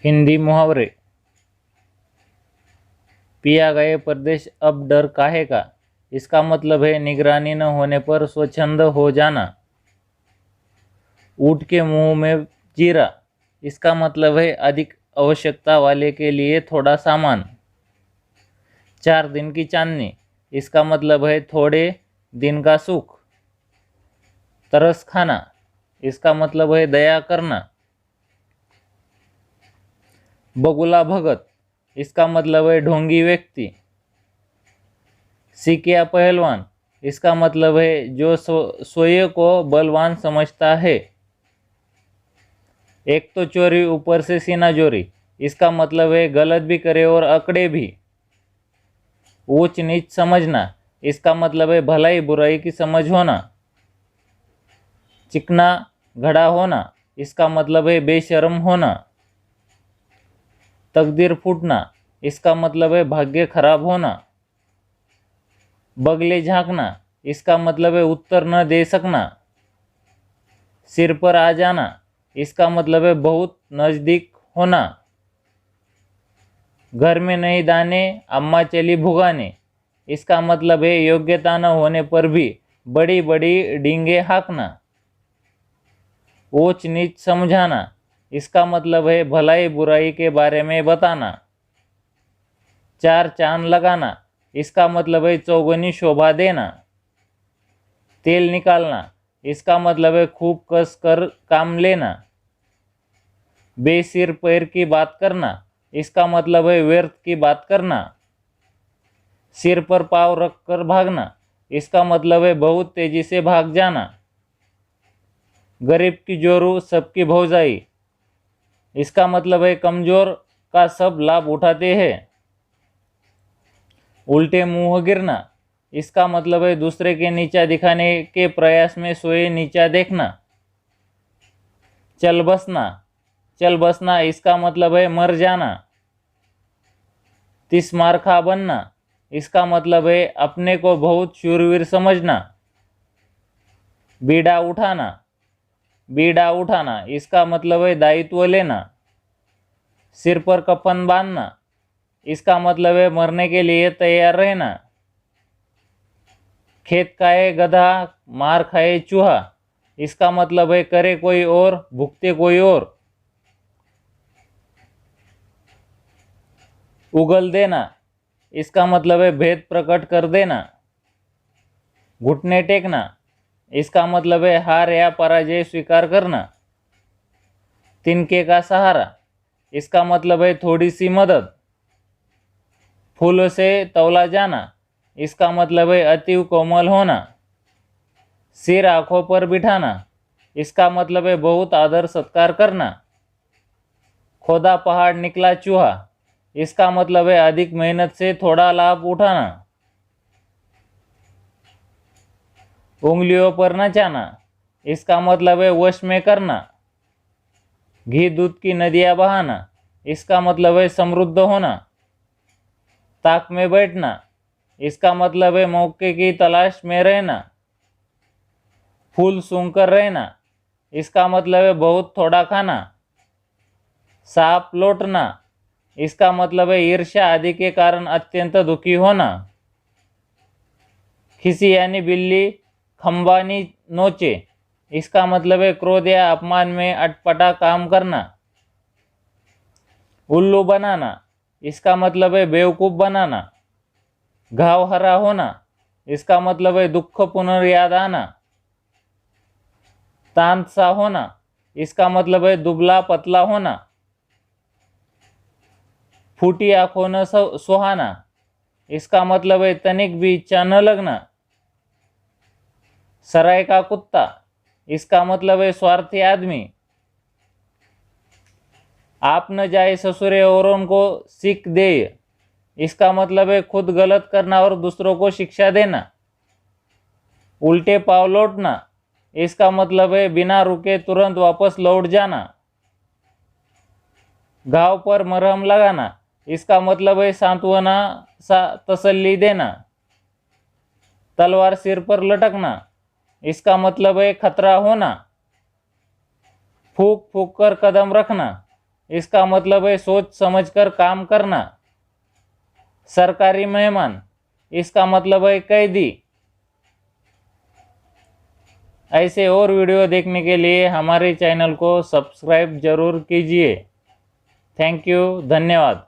हिंदी मुहावरे। पिया गए परदेश अब डर काहे का। इसका मतलब है निगरानी न होने पर स्वच्छंद हो जाना। ऊँट के मुंह में जीरा। इसका मतलब है अधिक आवश्यकता वाले के लिए थोड़ा सामान। 4 दिन की चांदनी। इसका मतलब है थोड़े दिन का सुख। तरस खाना। इसका मतलब है दया करना। बगुला भगत। इसका मतलब है ढोंगी व्यक्ति। सिकिया पहलवान। इसका मतलब है जो स्वयं को बलवान समझता है। एक तो चोरी ऊपर से सीना जोरी। इसका मतलब है गलत भी करे और अकड़े भी। ऊंच नीच समझना। इसका मतलब है भलाई बुराई की समझ होना। चिकना घड़ा होना। इसका मतलब है बेशर्म होना। तकदीर फूटना। इसका मतलब है भाग्य खराब होना। बगले झांकना। इसका मतलब है उत्तर न दे सकना। सिर पर आ जाना। इसका मतलब है बहुत नजदीक होना। घर में नहीं दाने अम्मा चली भुगाने। इसका मतलब है योग्यता न होने पर भी बड़ी बड़ी डींगे हाँकना। ऊंच नीच समझाना। इसका मतलब है भलाई बुराई के बारे में बताना। 4 चांद लगाना। इसका मतलब है चौगुनी शोभा देना। तेल निकालना। इसका मतलब है खूब कस कर काम लेना। बेसिर पैर की बात करना। इसका मतलब है व्यर्थ की बात करना। सिर पर पाँव रख कर भागना। इसका मतलब है बहुत तेजी से भाग जाना। गरीब की जोरू सबकी भौजाई। इसका मतलब है कमजोर का सब लाभ उठाते हैं। उल्टे मुंह गिरना। इसका मतलब है दूसरे के नीचा दिखाने के प्रयास में स्वयं नीचा देखना। चल बसना। चल बसना इसका मतलब है मर जाना। तिस्मारखा बनना। इसका मतलब है अपने को बहुत शूरवीर समझना। बीड़ा उठाना। बीड़ा उठाना इसका मतलब है दायित्व लेना। सिर पर कफन बांधना। इसका मतलब है मरने के लिए तैयार रहना। खेत खाए गधा मार खाए चूहा। इसका मतलब है करे कोई और भुगते कोई और। उगल देना। इसका मतलब है भेद प्रकट कर देना। घुटने टेकना। इसका मतलब है हार या पराजय स्वीकार करना। तिनके का सहारा। इसका मतलब है थोड़ी सी मदद। फूलों से तौला जाना। इसका मतलब है अति कोमल होना। सिर आंखों पर बिठाना। इसका मतलब है बहुत आदर सत्कार करना। खोदा पहाड़ निकला चूहा। इसका मतलब है अधिक मेहनत से थोड़ा लाभ उठाना। उंगलियों पर नचाना। इसका मतलब है वश में करना। घी दूध की नदियां बहाना। इसका मतलब है समृद्ध होना। ताक में बैठना। इसका मतलब है मौके की तलाश में रहना। फूल सूंघकर रहना। इसका मतलब है बहुत थोड़ा खाना। सांप लौटना। इसका मतलब है ईर्ष्या आदि के कारण अत्यंत दुखी होना। खिसी यानी बिल्ली खंबानी नोचे। इसका मतलब है क्रोध या अपमान में अटपटा काम करना। उल्लू बनाना। इसका मतलब है बेवकूफ बनाना। घाव हरा होना। इसका मतलब है दुख पुनर्याद आना। तांत सा होना। इसका मतलब है दुबला पतला होना। फूटी आंखों न सुहाना। इसका मतलब है तनिक भी इच्छा न लगना। सराय का कुत्ता। इसका मतलब है स्वार्थी आदमी। आप न जाए ससुरे और उनको सीख दे। इसका मतलब है खुद गलत करना और दूसरों को शिक्षा देना। उल्टे पांव लौटना। इसका मतलब है बिना रुके तुरंत वापस लौट जाना। घाव पर मरहम लगाना। इसका मतलब है सांत्वना सा तसल्ली देना। तलवार सिर पर लटकना। इसका मतलब है खतरा होना। फूक फूक कर कदम रखना। इसका मतलब है सोच समझकर काम करना। सरकारी मेहमान, इसका मतलब है कैदी। ऐसे और वीडियो देखने के लिए हमारे चैनल को सब्सक्राइब जरूर कीजिए। थैंक यू, धन्यवाद।